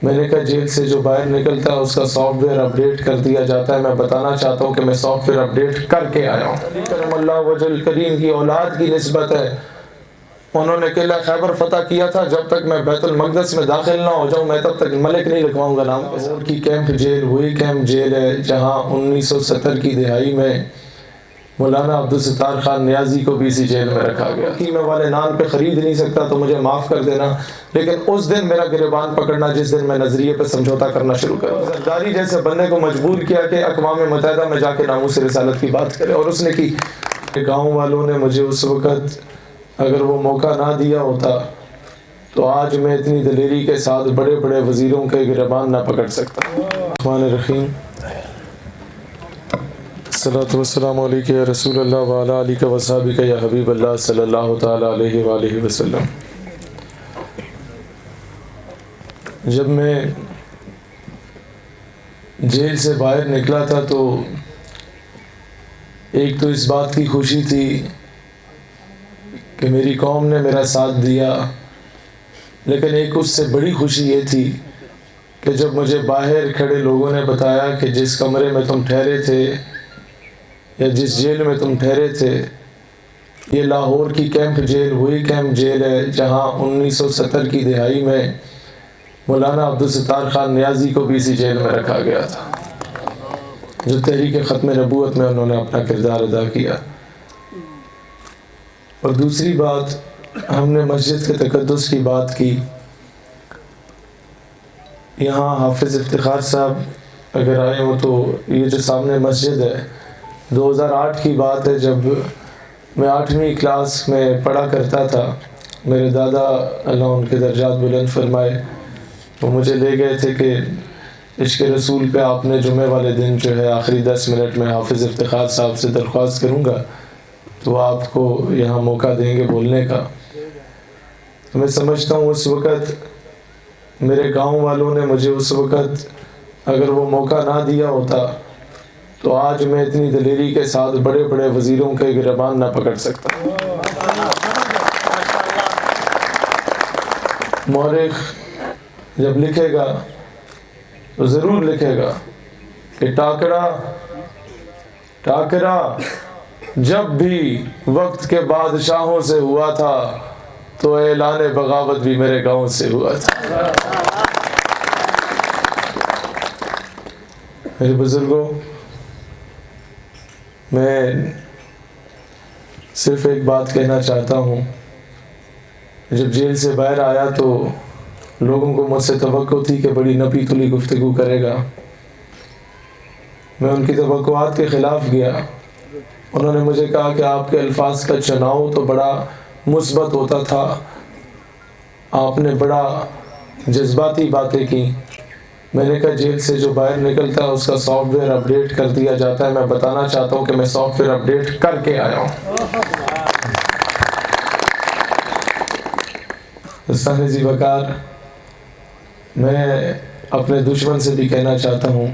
میں نے کہا جیل سے جو باہر نکلتا ہے اس کا سافٹ ویئر اپڈیٹ کر دیا جاتا ہے، میں بتانا چاہتا ہوں کہ میں سافٹ ویئر اپڈیٹ کر کے آیا ہوں۔ کرم اللہ وجل کریم کی اولاد کی نسبت ہے، انہوں نے قلعہ خیبر فتح کیا تھا، جب تک میں بیت المقدس میں داخل نہ ہو جاؤں میں تب تک ملک نہیں لکھواؤں گا نام۔ لاہور کی کیمپ جیل وہی کیمپ جیل ہے جہاں 1970 کی دہائی میں مولانا عبدالستار خان نیازی کو بھی اسی جیل میں رکھا گیا۔ قیمے والے نان پہ خرید نہیں سکتا تو مجھے معاف کر دینا، لیکن اس دن میرا گریبان پکڑنا جس دن میں نظریے پہ سمجھوتا کرنا شروع کر دیا۔ زرداری جیسے بندے کو مجبور کیا کہ اقوام متحدہ میں جا کے ناموس رسالت کی بات کرے، اور اس نے کی۔ گاؤں والوں نے مجھے اس وقت اگر وہ موقع نہ دیا ہوتا تو آج میں اتنی دلیری کے ساتھ بڑے بڑے وزیروں کے گریبان نہ پکڑ سکتا۔ الرحمن الرحیم، الصلاۃ والسلام علیک یا رسول اللہ وعلی آلک وصحبک یا حبیب اللہ صلی اللہ تعالیٰ علیہ وآلہ وسلم۔ جب میں جیل سے باہر نکلا تھا تو ایک تو اس بات کی خوشی تھی کہ میری قوم نے میرا ساتھ دیا، لیکن ایک اس سے بڑی خوشی یہ تھی کہ جب مجھے باہر کھڑے لوگوں نے بتایا کہ جس کمرے میں تم ٹھہرے تھے یا جس جیل میں تم ٹھہرے تھے یہ لاہور کی کیمپ جیل وہی کیمپ جیل ہے جہاں 1970 کی دہائی میں مولانا عبدالستار خان نیازی کو بھی اسی جیل میں رکھا گیا تھا، جو تحریک ختم نبوت میں انہوں نے اپنا کردار ادا کیا۔ اور دوسری بات، ہم نے مسجد کے تقدس کی بات کی۔ یہاں حافظ افتخار صاحب اگر آئے ہوں تو یہ جو سامنے مسجد ہے 2008 کی بات ہے، جب میں 8ویں کلاس میں پڑھا کرتا تھا، میرے دادا اللہ ان کے درجات بلند فرمائے وہ مجھے لے گئے تھے کہ عشق رسول پہ آپ نے جمعے والے دن جو ہے آخری 10 منٹ میں حافظ افتخار صاحب سے درخواست کروں گا تو وہ آپ کو یہاں موقع دیں گے بولنے کا۔ میں سمجھتا ہوں اس وقت میرے گاؤں والوں نے مجھے اس وقت اگر وہ موقع نہ دیا ہوتا تو آج میں اتنی دلیری کے ساتھ بڑے بڑے وزیروں کے گریبان نہ پکڑ سکتا۔ مورخ جب لکھے گا تو ضرور لکھے گا کہ ٹاکرا جب بھی وقت کے بادشاہوں سے ہوا تھا تو اعلان بغاوت بھی میرے گاؤں سے ہوا تھا۔ میرے بزرگوں، میں صرف ایک بات کہنا چاہتا ہوں، جب جیل سے باہر آیا تو لوگوں کو مجھ سے توقع تھی کہ بڑی نپی تلی گفتگو کرے گا۔ میں ان کی توقعات کے خلاف گیا۔ انہوں نے مجھے کہا کہ آپ کے الفاظ کا چناؤ تو بڑا مثبت ہوتا تھا، آپ نے بڑا جذباتی باتیں کی۔ میں نے کہا جیل سے جو باہر نکلتا ہے اس کا سافٹ ویئر اپڈیٹ کر دیا جاتا ہے، میں بتانا چاہتا ہوں کہ میں سافٹ ویئر اپڈیٹ کر کے آیا ہوں۔ استاذ جی وقار، میں اپنے دشمن سے بھی کہنا چاہتا ہوں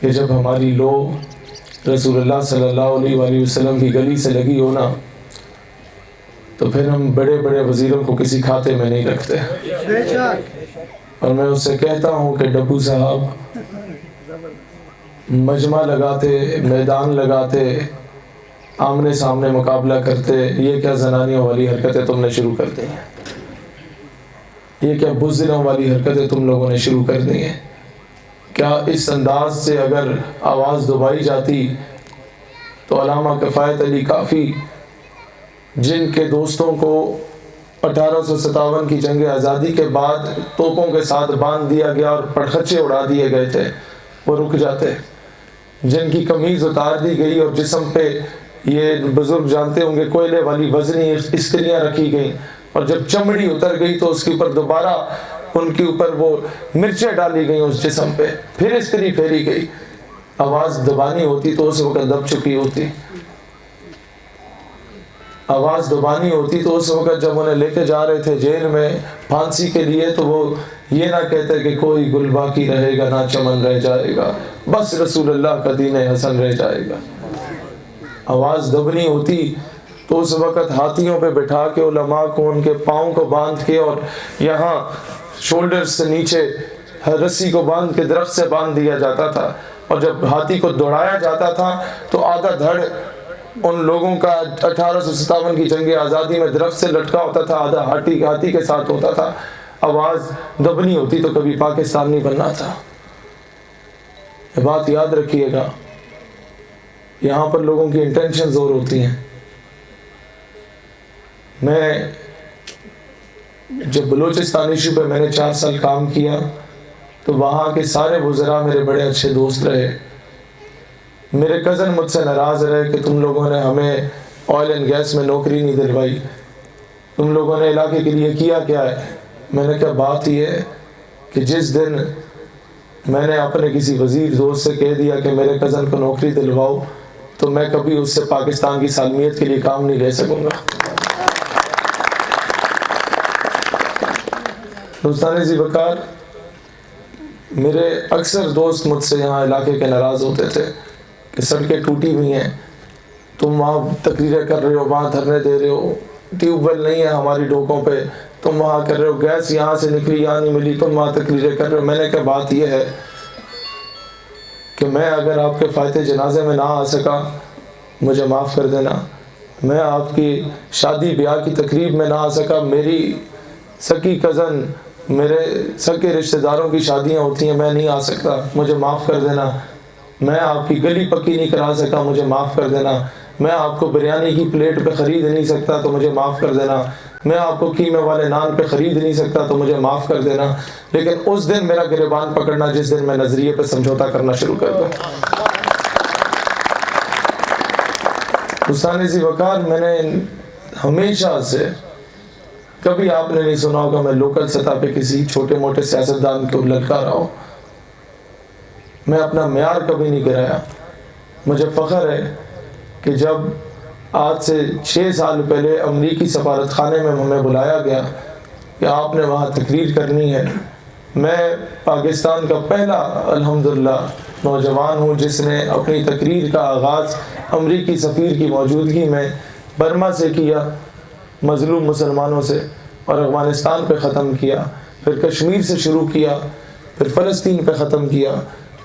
کہ جب ہماری لو رسول اللہ صلی اللہ علیہ وآلہ وسلم کی گلی سے لگی ہونا تو پھر ہم بڑے بڑے وزیروں کو کسی کھاتے میں نہیں رکھتے۔ اور میں اس سے کہتا ہوں کہ ڈبو صاحب مجمع لگاتے، میدان لگاتے، آمنے سامنے مقابلہ کرتے، یہ کیا زنانیوں والی حرکتیں تم نے شروع کر دی ہیں؟ یہ کیا بزدلوں والی حرکتیں تم لوگوں نے شروع کر دی ہیں؟ کیا اس انداز سے اگر آواز دبائی جاتی تو علامہ کفایت علی کافی، جن کے دوستوں کو 1857 کی جنگ آزادی کے بعد توپوں کے ساتھ باندھ دیا گیا اور پڑخچے اڑا دیے گئے تھے، وہ رک جاتے، جن کی قمیض اتار دی گئی اور جسم پہ یہ بزرگ جانتے ہوں گے کوئلے والی وزنی استریاں رکھی گئیں، اور جب چمڑی اتر گئی تو اس کے اوپر دوبارہ ان کے اوپر وہ مرچیں ڈالی گئیں اس جسم پہ، پھر استری پھیری گئی، آواز دبانی ہوتی تو اس وقت دب چکی ہوتی، آواز دبانی ہوتی تو اس وقت جب انہیں لے کے جا رہے تھے جیل میں پھانسی کے لیے تو وہ یہ نہ کہتے کہ کوئی گل باقی رہے گا نہ چمن رہ جائے گا، بس رسول اللہ کا دین حسن رہ جائے گا۔ آواز دبنی ہوتی تو اس وقت ہاتھیوں پہ بٹھا کے علماء کو ان کے پاؤں کو باندھ کے اور یہاں شولڈر سے نیچے رسی کو باندھ کے درخت سے باندھ دیا جاتا تھا، اور جب ہاتھی کو دوڑایا جاتا تھا تو آدھا دھڑ ان لوگوں کا 1857 کی جنگ آزادی میں درخت سے لٹکا ہوتا تھا، آدھا ہاتھی کے ساتھ ہوتا تھا۔ آواز دبنی ہوتی تو کبھی پاکستان نہیں بننا تھا۔ یہ بات یاد رکھیے گا، یہاں پر لوگوں کی انٹینشنز اور ہوتی ہیں۔ میں جب بلوچستان ایشو پہ میں نے 4 سال کام کیا تو وہاں کے سارے وزراء میرے بڑے اچھے دوست رہے۔ میرے کزن مجھ سے ناراض رہے کہ تم لوگوں نے ہمیں آئل اینڈ گیس میں نوکری نہیں دلوائی، تم لوگوں نے علاقے کے لیے کیا کیا ہے؟ میں نے کہا بات یہ ہے کہ جس دن میں نے اپنے کسی وزیر دوست سے کہہ دیا کہ میرے کزن کو نوکری دلواؤ تو میں کبھی اس سے پاکستان کی سالمیت کے لیے کام نہیں لے سکوں گا۔ دوستان ذی وقار، میرے اکثر دوست مجھ سے یہاں علاقے کے ناراض ہوتے تھے کہ سڑکیں ٹوٹی ہوئی ہیں، تم وہاں تقریریں کر رہے ہو، وہاں دھرنے دے رہے ہو، ٹیوب ویل نہیں ہے ہماری ڈوکوں پہ، تم وہاں کر رہے ہو، گیس یہاں سے نکلی یہاں نہیں ملی، تم وہاں تقریریں کر رہے ہو۔ میں نے کہا بات یہ ہے کہ میں اگر آپ کے فاتح جنازے میں نہ آ سکا مجھے معاف کر دینا، میں آپ کی شادی بیاہ کی تقریب میں نہ آ سکا، میری سکی کزن، میرے سکے رشتہ داروں کی شادیاں ہوتی ہیں، میں نہیں آ سکتا، مجھے معاف کر دینا، میں آپ کی گلی پکی نہیں کرا سکا، مجھے معاف کر دینا، میں آپ کو بریانی کی پلیٹ پہ خرید نہیں سکتا تو مجھے معاف کر دینا، میں آپ کو قیمے والے نان پہ خرید نہیں سکتا تو مجھے معاف کر دینا، لیکن اس دن میرا گریبان پکڑنا جس دن میں نظریے پہ سمجھوتا کرنا شروع کر دوں۔ دوستان ذی وقار، میں نے ہمیشہ سے، کبھی آپ نے نہیں سنا ہوگا میں لوکل سطح پہ کسی چھوٹے موٹے سیاستدان کو للکار رہا ہوں، میں اپنا معیار کبھی نہیں گرایا۔ مجھے فخر ہے کہ جب آج سے 6 سال پہلے امریکی سفارت خانے میں ہمیں بلایا گیا کہ آپ نے وہاں تقریر کرنی ہے، میں پاکستان کا پہلا الحمدللہ نوجوان ہوں جس نے اپنی تقریر کا آغاز امریکی سفیر کی موجودگی میں برما سے کیا، مظلوم مسلمانوں سے، اور افغانستان پہ ختم کیا، پھر کشمیر سے شروع کیا، پھر فلسطین پہ ختم کیا،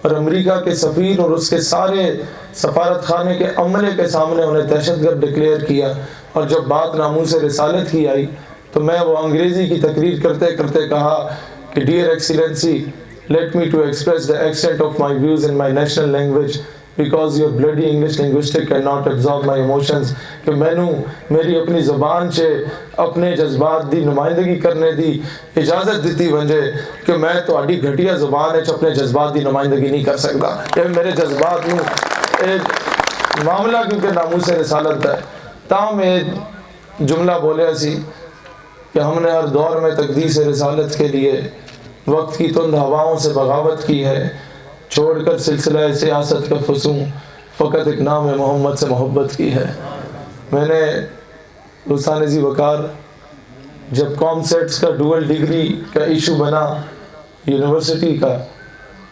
اور امریکہ کے سفیر اور اس کے سارے سفارت خانے کے عملے کے سامنے انہیں دہشت گرد ڈکلیئر کیا۔ اور جب بات ناموس رسالت کی آئی تو میں وہ انگریزی کی تقریر کرتے کرتے کہا کہ dear Excellency, let me to express the extent of my views in my national language because your bloody English linguistic cannot absorb my emotions، کہ میں نے میری اپنی زبان سے اپنے جذبات دی نمائندگی کرنے دی اجازت دیتی ونجے کہ میں تو اڈی گھٹیا زبان ہے اپنے جذبات دی نمائندگی نہیں کر سکتا، کہ میرے جذبات میں ایک معاملہ کیونکہ ناموس رسالت ہے۔ تاہم ایک جملہ بولے اسی کہ ہم نے ہر دور میں تقدیس رسالت کے لیے وقت کی تند ہواؤں سے بغاوت کی ہے، چھوڑ کر سلسلہ سیاست کا فسوں فقط ایک نام محمد سے محبت کی ہے۔ میں نے دوستان ذی وقار، جب کام سیٹس کا ڈوئل ڈگری کا ایشو بنا یونیورسٹی کا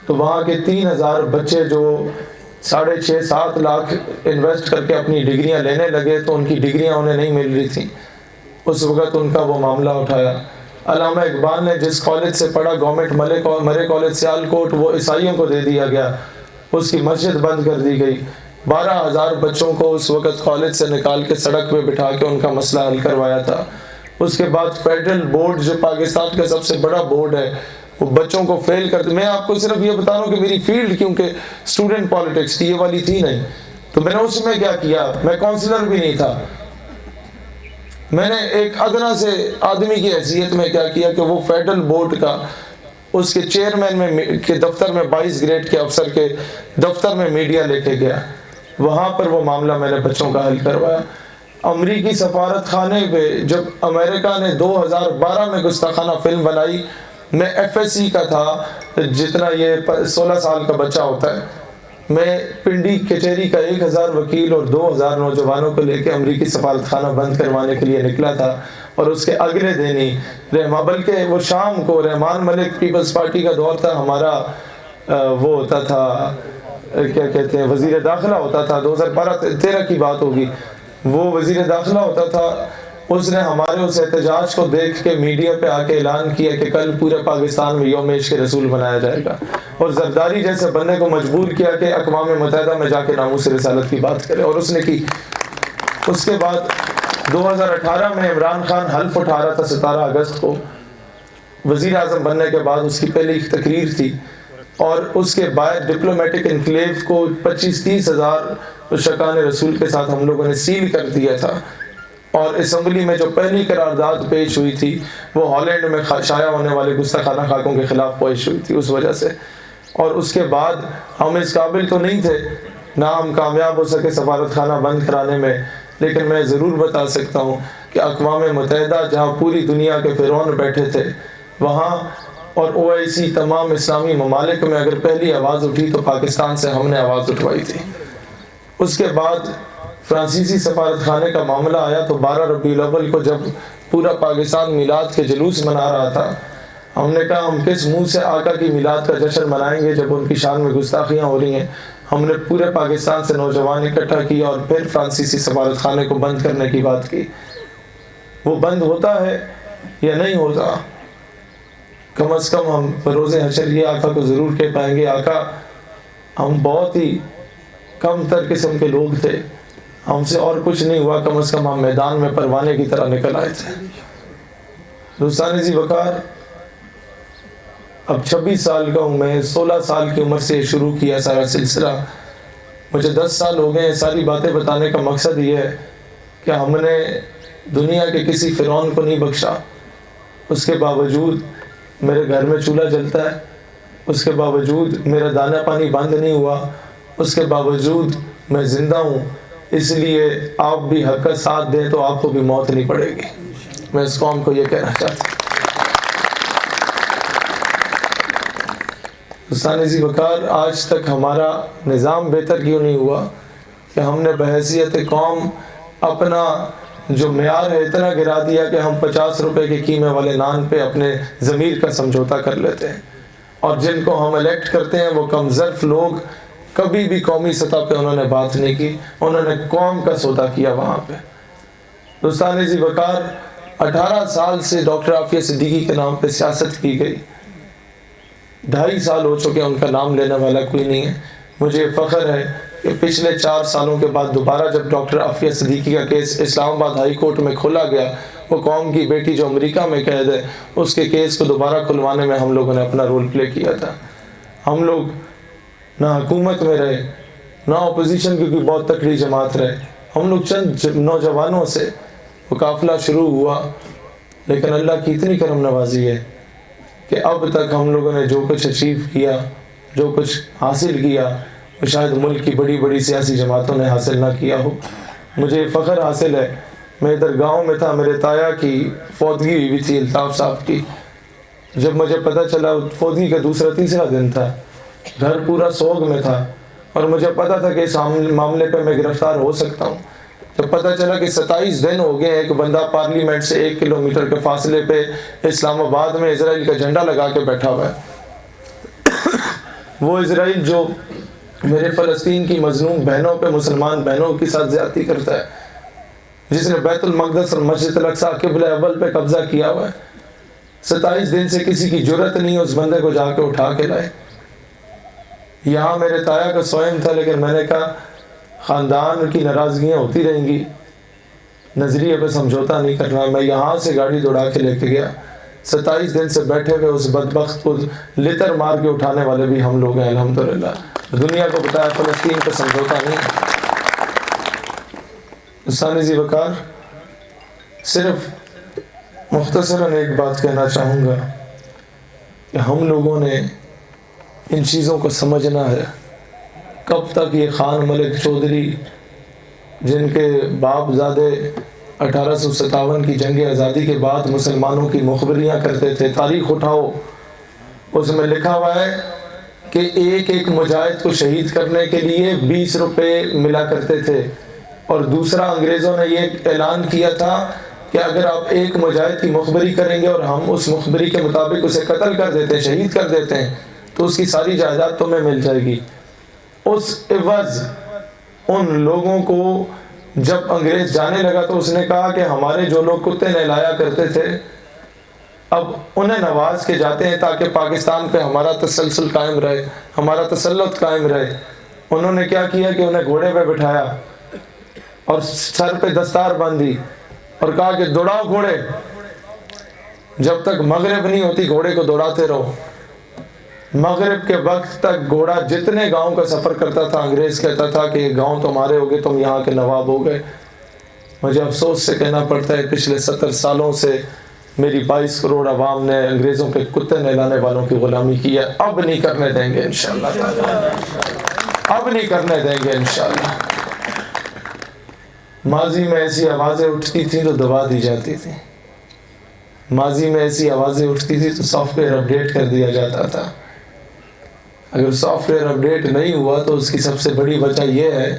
تو وہاں کے 3000 بچے جو 6.5-7 لاکھ انویسٹ کر کے اپنی ڈگریاں لینے لگے تو ان کی ڈگریاں انہیں نہیں مل رہی تھیں، اس وقت ان کا وہ معاملہ اٹھایا۔ علامہ اقبال نے جس کالج سے پڑھا گورنمنٹ مرے کالج سیالکوٹ، وہ عیسائیوں کو دے دیا گیا، اس کی مسجد بند کر دی گئی، 12,000 بچوں کو اس وقت کالج سے نکال کے سڑک پہ بٹھا کے ان کا مسئلہ حل کروایا تھا۔ اس کے بعد فیڈرل بورڈ جو پاکستان کا سب سے بڑا بورڈ ہے وہ بچوں کو فیل کرتے، میں آپ کو صرف یہ بتا رہا ہوں کہ میری فیلڈ کیونکہ اسٹوڈنٹ پالیٹکس تھی، یہ والی تھی نہیں، تو میں نے اس میں کیا کیا، میں کونسلر بھی نہیں تھا، میں نے ایک ادنا سے آدمی کی حیثیت میں کیا کیا کہ وہ فیڈرل بورڈ کا اس کے چیئرمین میں کے دفتر میں 22 گریڈ کے افسر کے دفتر میں میڈیا لے کے گیا، وہاں پر وہ معاملہ میں نے بچوں کا حل کروایا۔ امریکی سفارت خانے پہ جب امریکہ نے 2012 میں گستاخانہ فلم بنائی، میں ایف ایس سی کا تھا، جتنا یہ 16 سال کا بچہ ہوتا ہے، میں پنڈی کچہری کا 1000 وکیل اور 2000 نوجوانوں کو لے کے امریکی سفارت خانہ بند کروانے کے لیے نکلا تھا، اور اس کے اگلے دن ہی بلکہ وہ شام کو رحمان ملک پیپلز پارٹی کا دور تھا، ہمارا وہ ہوتا تھا کیا کہتے ہیں وزیر داخلہ ہوتا تھا، 2012-13 کی بات ہوگی، وہ وزیر داخلہ ہوتا تھا، اس نے ہمارے اس احتجاج کو دیکھ کے میڈیا پہ آ کے اعلان کیا کہ کل پورے پاکستان میں یوم عشق رسول منایا جائے گا، اور زرداری جیسے بندے کو مجبور کیا کہ اقوام متحدہ میں جا کے ناموس رسالت کی بات کرے، اور اس نے کی۔ اس کے بعد 2018 میں عمران خان حلف اٹھا رہا تھا 17 اگست کو، وزیر اعظم بننے کے بعد اس کی پہلی تقریر تھی، اور اس کے بعد ڈپلومیٹک انکلیو کو 25-30 ہزار شکان رسول کے ساتھ ہم لوگوں نے سیل کر دیا تھا، اور اسمبلی میں جو پہلی قرارداد پیش ہوئی تھی وہ ہالینڈ میں شائع ہونے والے گستاخانہ خاکوں کے خلاف پیش ہوئی تھی اس وجہ سے۔ اور اس کے بعد ہم اس قابل تو نہیں تھے، نہ ہم کامیاب ہو سکے سفارت خانہ بند کرانے میں، لیکن میں ضرور بتا سکتا ہوں کہ اقوام متحدہ جہاں پوری دنیا کے فرعون بیٹھے تھے وہاں، اور OIC تمام اسلامی ممالک میں اگر پہلی آواز اٹھی تو پاکستان سے ہم نے آواز اٹھوائی تھی۔ اس کے بعد فرانسیسی سفارت خانے کا معاملہ آیا تو 12 ربیع الاول کو جب پورا پاکستان میلاد کے جلوس منا رہا تھا، ہم نے کہا ہم کس منہ سے آقا کی میلاد کا جشن منائیں گے جب ان کی شان میں گستاخیاں ہو رہی ہیں۔ ہم نے پورے پاکستان سے نوجوان اکٹھا کیا اور پھر فرانسیسی سفارت خانے کو بند کرنے کی بات کی۔ وہ بند ہوتا ہے یا نہیں ہوتا، کم از کم ہم بروز حشر یہ آقا کو ضرور کہہ پائیں گے، آقا ہم بہت ہی کم تر قسم کے لوگ تھے، ہم سے اور کچھ نہیں ہوا، کم از کم ہم میدان میں پروانے کی طرح نکل آئے تھے۔ دوستان ذی وقار، اب 26 سال کا ہوں میں، 16 سال کی عمر سے شروع کیا سارا سلسلہ، مجھے 10 سال ہو گئے ہیں۔ ساری باتیں بتانے کا مقصد یہ ہے کہ ہم نے دنیا کے کسی فرعون کو نہیں بخشا، اس کے باوجود میرے گھر میں چولہا جلتا ہے، اس کے باوجود میرا دانا پانی بند نہیں ہوا، اس کے باوجود میں زندہ ہوں۔ اس لیے آپ بھی حق کا ساتھ دیں تو آپ کو بھی موت نہیں پڑے گی۔ میں اس قوم کو یہ کہنا چاہتا ہوں۔ دوستان ذی وقار، آج تک ہمارا نظام بہتر کیوں نہیں ہوا کہ ہم نے بحیثیت قوم اپنا جو معیار ہے اتنا گرا دیا کہ ہم 50 روپے کے قیمے والے نان پہ اپنے ضمیر کا سمجھوتا کر لیتے ہیں، اور جن کو ہم الیکٹ کرتے ہیں وہ کم ظرف لوگ کبھی بھی قومی سطح پہ انہوں نے بات نہیں کی، انہوں نے قوم کا سودا کیا وہاں پہ۔ دوستان ذی وقار، 18 سال سے ڈاکٹر عافیہ صدیقی کے نام پہ سیاست کی گئی، 2.5 سال ہو چکے ان کا نام لینے والا کوئی نہیں ہے۔ مجھے فخر ہے کہ پچھلے 4 سالوں کے بعد دوبارہ جب ڈاکٹر عافیہ صدیقی کا کیس اسلام آباد ہائی کورٹ میں کھولا گیا، وہ قوم کی بیٹی جو امریکہ میں قید ہے، اس کے کیس کو دوبارہ کھلوانے میں ہم لوگوں نے اپنا رول پلے کیا تھا۔ ہم لوگ نہ حکومت میں رہے نہ اپوزیشن کی کوئی بہت تکڑی جماعت رہے، ہم لوگ چند نوجوانوں سے وہ قافلہ شروع ہوا، لیکن اللہ کی اتنی کرم نوازی ہے کہ اب تک ہم لوگوں نے جو کچھ اچیو کیا، جو کچھ حاصل کیا، وہ شاید ملک کی بڑی بڑی سیاسی جماعتوں نے حاصل نہ کیا ہو۔ مجھے فخر حاصل ہے، میں ادھر گاؤں میں تھا، میرے تایا کی فوتگی ہوئی تھی، الطاف صاحب کی۔ جب مجھے پتہ چلا، فوتگی کا دوسرا تیسرا دن تھا، گھر پورا سوگ میں تھا، اور مجھے پتہ تھا کہ اس معاملے پہ میں گرفتار ہو سکتا ہوں۔ جب پتہ چلا کہ 27 دن ہو گئے، ایک بندہ پارلیمنٹ سے 1 کلومیٹر کے فاصلے پہ اسلام آباد میں اسرائیل کا جھنڈا لگا کے بیٹھا ہوا ہے، وہ اسرائیل جو میرے فلسطین کی مظلوم بہنوں پہ، مسلمان بہنوں کے ساتھ زیادتی کرتا ہے، جس نے بیت المقدس اور مسجد الاقصیٰ قبلہ اول پہ قبضہ کیا ہوا ہے، 27 دن سے کسی کی جرت نہیں اس بندے کو جا کے اٹھا کے لائے۔ یہاں میرے تایا کا سوئم تھا، لیکن میں نے کہا خاندان کی ناراضگیاں ہوتی رہیں گی، نظریے پہ سمجھوتا نہیں کرنا۔ میں یہاں سے گاڑی دوڑا کے لے کے گیا، 27 دن سے بیٹھے ہوئے اس بدبخت کو لتر مار کے اٹھانے والے بھی ہم لوگ ہیں الحمدللہ۔ دنیا کو بتایا فلسطین پہ سمجھوتا نہیں۔ دوستان ذی وقار، صرف مختصراً ایک بات کہنا چاہوں گا کہ ہم لوگوں نے ان چیزوں کو سمجھنا ہے۔ کب تک یہ خان ملک چودھری، جن کے باپ زادے 1857 کی جنگ آزادی کے بعد مسلمانوں کی مخبریاں کرتے تھے، تاریخ اٹھاؤ، اس میں لکھا ہوا ہے کہ ایک ایک مجاہد کو شہید کرنے کے لیے 20 روپے ملا کرتے تھے، اور دوسرا انگریزوں نے یہ اعلان کیا تھا کہ اگر آپ ایک مجاہد کی مخبری کریں گے اور ہم اس مخبری کے مطابق اسے قتل کر دیتے ہیں، شہید کر دیتے ہیں، تو اس کی ساری جائیداد تمہیں مل جائے گی۔ اس عوض ان لوگوں کو جب انگریز جانے لگا تو اس نے کہا کہ ہمارے جو لوگ کتے نہلایا کرتے تھے اب انہیں نواز کے جاتے ہیں تاکہ پاکستان پہ ہمارا تسلسل قائم رہے، ہمارا تسلط قائم رہے۔ انہوں نے کیا کیا کہ انہیں گھوڑے پہ بٹھایا اور سر پہ دستار باندھی اور کہا کہ دوڑاؤ گھوڑے، جب تک مغرب نہیں ہوتی گھوڑے کو دوڑاتے رہو۔ مغرب کے وقت تک گھوڑا جتنے گاؤں کا سفر کرتا تھا انگریز کہتا تھا کہ یہ گاؤں تمہارے ہو گئے، تم یہاں کے نواب ہو گئے۔ مجھے افسوس سے کہنا پڑتا ہے پچھلے 70 سالوں سے میری 22 کروڑ عوام نے انگریزوں کے کتے نہلانے والوں کی غلامی کی ہے۔ اب نہیں کرنے دیں گے انشاءاللہ تعالی، اب نہیں کرنے دیں گے انشاءاللہ۔ ماضی میں ایسی آوازیں اٹھتی تھیں تو دبا دی جاتی تھیں، ماضی میں ایسی آوازیں اٹھتی تھی تو سافٹ ویئر اپڈیٹ کر دیا جاتا تھا۔ اگر سافٹ ویئر اپڈیٹ نہیں ہوا تو اس کی سب سے بڑی وجہ یہ ہے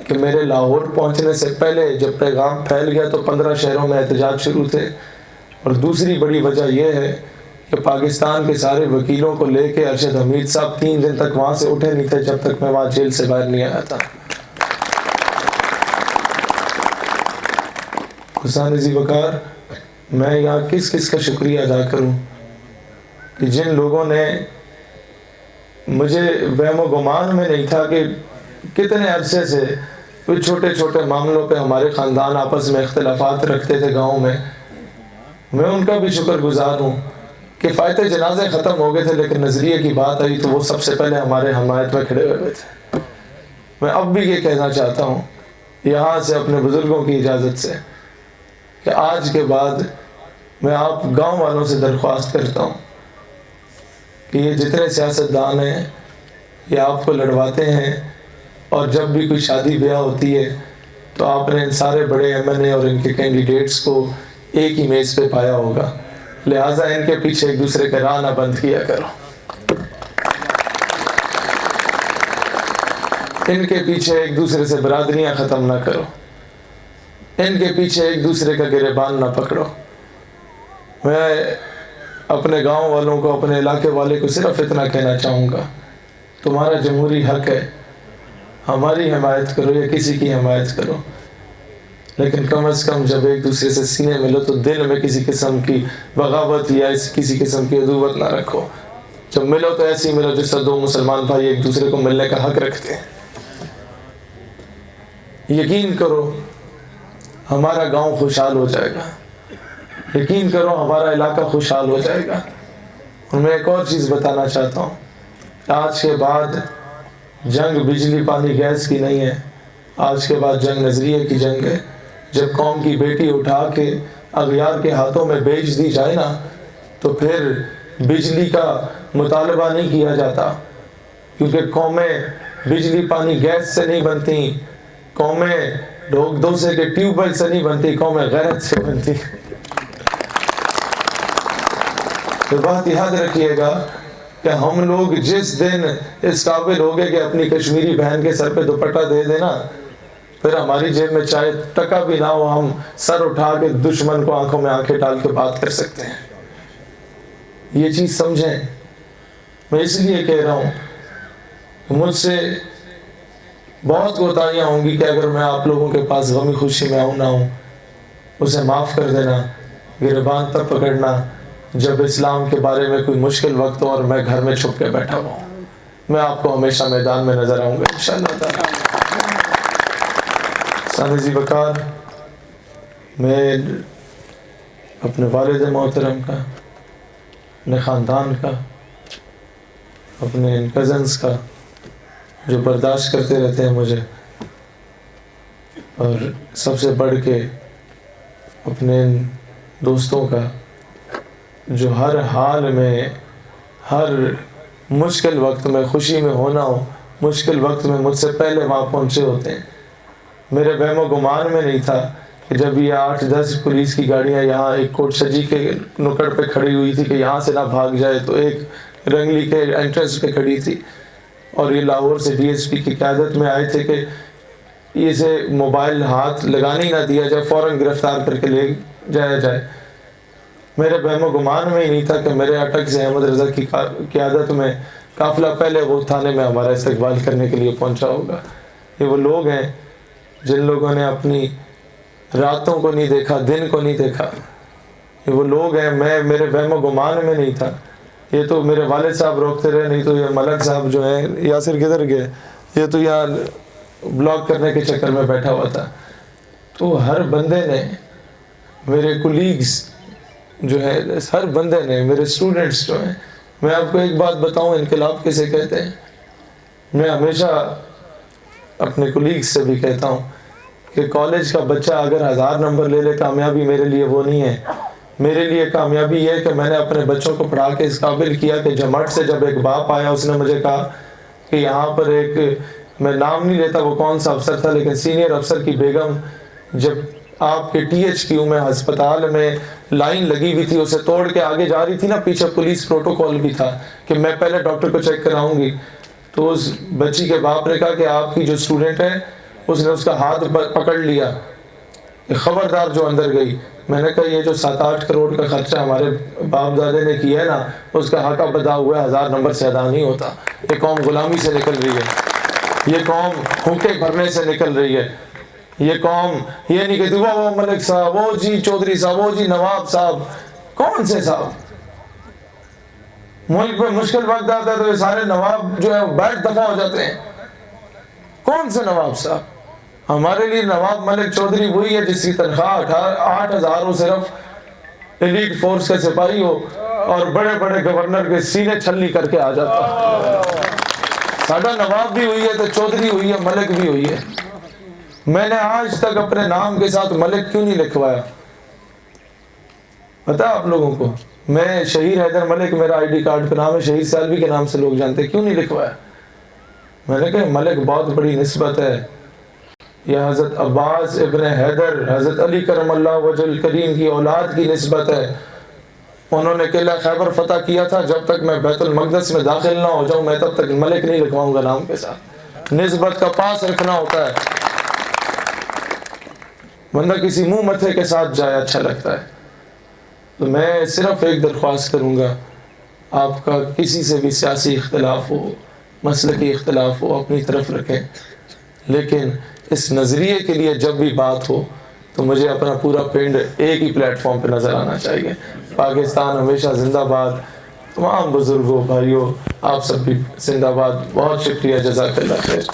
کہ میرے لاہور پہنچنے سے پہلے جب پیغام پھیل گیا تو 15 شہروں میں احتجاج شروع تھے، اور دوسری بڑی وجہ یہ ہے کہ پاکستان کے سارے وکیلوں کو لے کے ارشد حمید صاحب 3 دن تک وہاں سے اٹھے نہیں تھے جب تک میں وہاں جیل سے باہر نہیں آیا تھا۔ حسین عزیز وقار، میں یہاں کس کس کا شکریہ ادا کروں کہ جن لوگوں نے، مجھے وہم و گمان میں نہیں تھا کہ کتنے عرصے سے کوئی چھوٹے چھوٹے معاملوں پہ ہمارے خاندان آپس میں اختلافات رکھتے تھے گاؤں میں ان کا بھی شکر گزار ہوں کہ فائت جنازے ختم ہو گئے تھے، لیکن نظریے کی بات آئی تو وہ سب سے پہلے ہمارے حمایت میں کھڑے ہوئے تھے۔ میں اب بھی یہ کہنا چاہتا ہوں یہاں سے اپنے بزرگوں کی اجازت سے کہ آج کے بعد میں آپ گاؤں والوں سے درخواست کرتا ہوں کہ یہ جتنے سیاستدان ہیں یہ آپ کو لڑواتے ہیں، اور جب بھی کوئی شادی بیاہ ہوتی ہے تو آپ نے ان سارے بڑے MNA اور ان کے کینڈیڈیٹس کو ایک ہی میز پہ پایا ہوگا، لہٰذا ان کے پیچھے ایک دوسرے کا راہ نہ بند کیا کرو، ان کے پیچھے ایک دوسرے سے برادریاں ختم نہ کرو، ان کے پیچھے ایک دوسرے کا گریبان نہ پکڑو۔ میں اپنے گاؤں والوں کو، اپنے علاقے والے کو صرف اتنا کہنا چاہوں گا، تمہارا جمہوری حق ہے، ہماری حمایت کرو یا کسی کی حمایت کرو، لیکن کم از کم جب ایک دوسرے سے سینے ملو تو دل میں کسی قسم کی بغاوت یا کسی قسم کی عدوت نہ رکھو۔ جب ملو تو ایسے ہی ملو جس طرح 2 مسلمان بھائی ایک دوسرے کو ملنے کا حق رکھتے ہیں۔ یقین کرو ہمارا گاؤں خوشحال ہو جائے گا، یقین کرو ہمارا علاقہ خوشحال ہو جائے گا۔ اور میں ایک اور چیز بتانا چاہتا ہوں، آج کے بعد جنگ بجلی پانی گیس کی نہیں ہے، آج کے بعد جنگ نظریے کی جنگ ہے۔ جب قوم کی بیٹی اٹھا کے اغیار کے ہاتھوں میں بیچ دی جائے نا تو پھر بجلی کا مطالبہ نہیں کیا جاتا، کیونکہ قومیں بجلی پانی گیس سے نہیں بنتی، قومیں ڈھوک دوسے کے ٹیوب ویل سے نہیں بنتی، قومیں غیرت سے بنتی۔ تو بات یاد رکھیے گا کہ ہم لوگ جس دن اس قابل ہو گئے کہ اپنی کشمیری بہن کے سر پہ دوپٹہ دے دینا، پھر ہماری جیب میں چاہے ٹکا بھی نہ ہو، ہم سر اٹھا کے دشمن کو آنکھوں میں آنکھیں ڈال کے بات کر سکتے ہیں۔ یہ چیز سمجھیں۔ میں اس لیے کہہ رہا ہوں کہ مجھ سے بہت کوتاہیاں ہوں گی کہ اگر میں آپ لوگوں کے پاس غمی خوشی میں آؤں نہ ہوں، اسے معاف کر دینا، گریبان تب پکڑنا جب اسلام کے بارے میں کوئی مشکل وقت ہو اور میں گھر میں چھپ کے بیٹھا ہوں۔ میں آپ کو ہمیشہ میدان میں نظر آؤں گا انشاءاللہ تعالی۔ سانزی وقار، میں اپنے والد محترم کا، اپنے خاندان کا، اپنے کزنز کا جو برداشت کرتے رہتے ہیں مجھے، اور سب سے بڑھ کے اپنے دوستوں کا جو ہر حال میں، ہر مشکل وقت میں، خوشی میں ہونا ہو، مشکل وقت میں مجھ سے پہلے وہاں پہنچے ہوتے ہیں۔ میرے وہم و گمان میں نہیں تھا کہ جب یہ 8-10 پولیس کی گاڑیاں یہاں ایک کوٹ شجی کے نکڑ پہ کھڑی ہوئی تھی کہ یہاں سے نہ بھاگ جائے، تو ایک رنگلی کے انٹرنس پہ کھڑی تھی، اور یہ لاہور سے DSP کی قیادت میں آئے تھے کہ اسے موبائل ہاتھ لگانے ہی نہ دیا جائے، فوراً گرفتار کر کے لے جایا جائے۔ میرے وہم و گمان میں ہی نہیں تھا کہ میرے اٹک سے احمد رضا کی قیادت میں قافلہ پہلے وہ تھانے میں ہمارا استقبال کرنے کے لیے پہنچا ہوگا۔ یہ وہ لوگ ہیں جن لوگوں نے اپنی راتوں کو نہیں دیکھا، دن کو نہیں دیکھا، یہ وہ لوگ ہیں. میں میرے وہم و گمان میں نہیں تھا. یہ تو میرے والد صاحب روکتے رہے، نہیں تو یہ ملک صاحب جو ہیں، یاسر کدھر گئے، یہ تو یہاں بلاک کرنے کے چکر میں بیٹھا ہوا تھا. تو ہر بندے نے، میرے کولیگز جو ہے، ہر بندے نے، میرے اسٹوڈنٹس جو ہیں، میں آپ کو ایک بات بتاؤں انقلاب کسے کہتے ہیں. میں ہمیشہ اپنے کولیگز سے بھی کہتا ہوں کہ کالج کا بچہ اگر 1000 نمبر لے لے، کامیابی میرے لیے وہ نہیں ہے. میرے لیے کامیابی یہ ہے کہ میں نے اپنے بچوں کو پڑھا کے اس قابل کیا کہ جماعت سے جب ایک باپ آیا، اس نے مجھے کہا کہ یہاں پر ایک، میں نام نہیں لیتا وہ کون سا افسر تھا، لیکن سینئر افسر کی بیگم جب آپ کے THQ میں ہسپتال میں لائن لگی ہوئی تھی، اسے توڑ کے آگے جا رہی تھی نا، پیچھے پولیس پروٹوکول بھی تھا کہ میں پہلے ڈاکٹر کو چیک کراؤں گی. تو اس بچی کے باپ نے کہا کہ آپ کی جو اسٹوڈنٹ ہے، اس نے اس کا ہاتھ پکڑ لیا کہ خبردار جو اندر گئی. میں نے کہا یہ جو 7-8 کروڑ کا خرچہ ہمارے باپ دادے نے کیا ہے نا، اس کا حق اب ادا ہوا ہے، 1000 نمبر سے ادا نہیں ہوتا. یہ قوم غلامی سے نکل رہی ہے، یہ قوم حقے بھرنے سے نکل رہی ہے. یہ قوم یہ نہیں کہتی وہ ملک صاحب، وہ جی چودھری صاحب، وہ جی نواب صاحب. کون سے صاحب؟ ملک میں مشکل وقت آتا ہے تو یہ سارے نواب جو ہے بیٹھ دفع ہو جاتے ہیں. کون سے نواب صاحب؟ ہمارے لیے نواب ملک چودھری وہی ہے جس کی تنخواہ 8,000 ہو، صرف ایلیٹ فورس کے سپاہی ہو، اور بڑے بڑے گورنر کے سینے چھلنی کر کے آ جاتا. ساڈا نواب بھی ہوئی ہے تو چودھری ہوئی ہے، ملک بھی ہوئی ہے. میں نے آج تک اپنے نام کے ساتھ ملک کیوں نہیں لکھوایا؟ پتا آپ لوگوں کو؟ میں شہیر حیدر ملک میرا ID کارڈ پہ نام ہے، شہید سالوی کے نام سے لوگ جانتے ہیں، کیوں نہیں لکھوایا؟ میں نے کہا ملک بہت بڑی نسبت ہے. یہ حضرت عباس ابن حیدر، حضرت علی کرم اللہ وجہ الکریم کی اولاد کی نسبت ہے. انہوں نے قلعہ خیبر فتح کیا تھا، جب تک میں بیت المقدس میں داخل نہ ہو جاؤں میں تب تک ملک نہیں لکھواؤں گا نام کے ساتھ. نسبت کا پاس رکھنا ہوتا ہے. بندہ کسی منہ متھے کے ساتھ جائے اچھا لگتا ہے. تو میں صرف ایک درخواست کروں گا، آپ کا کسی سے بھی سیاسی اختلاف ہو، مسلکی اختلاف ہو، اپنی طرف رکھیں، لیکن اس نظریے کے لیے جب بھی بات ہو تو مجھے اپنا پورا پنڈ ایک ہی پلیٹ فارم پہ نظر آنا چاہیے. پاکستان ہمیشہ زندہ باد. تمام بزرگوں، بھائیوں، آپ سب بھی زندہ باد. بہت شکریہ، جزاک اللہ خیر.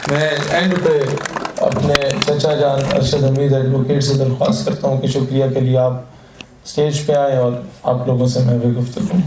میں اینڈ پہ اپنے چچا جان ارشد حمید ایڈوکیٹ سے درخواست کرتا ہوں کہ شکریہ کے لیے آپ اسٹیج پہ آئے اور آپ لوگوں سے میں بھی گفتگو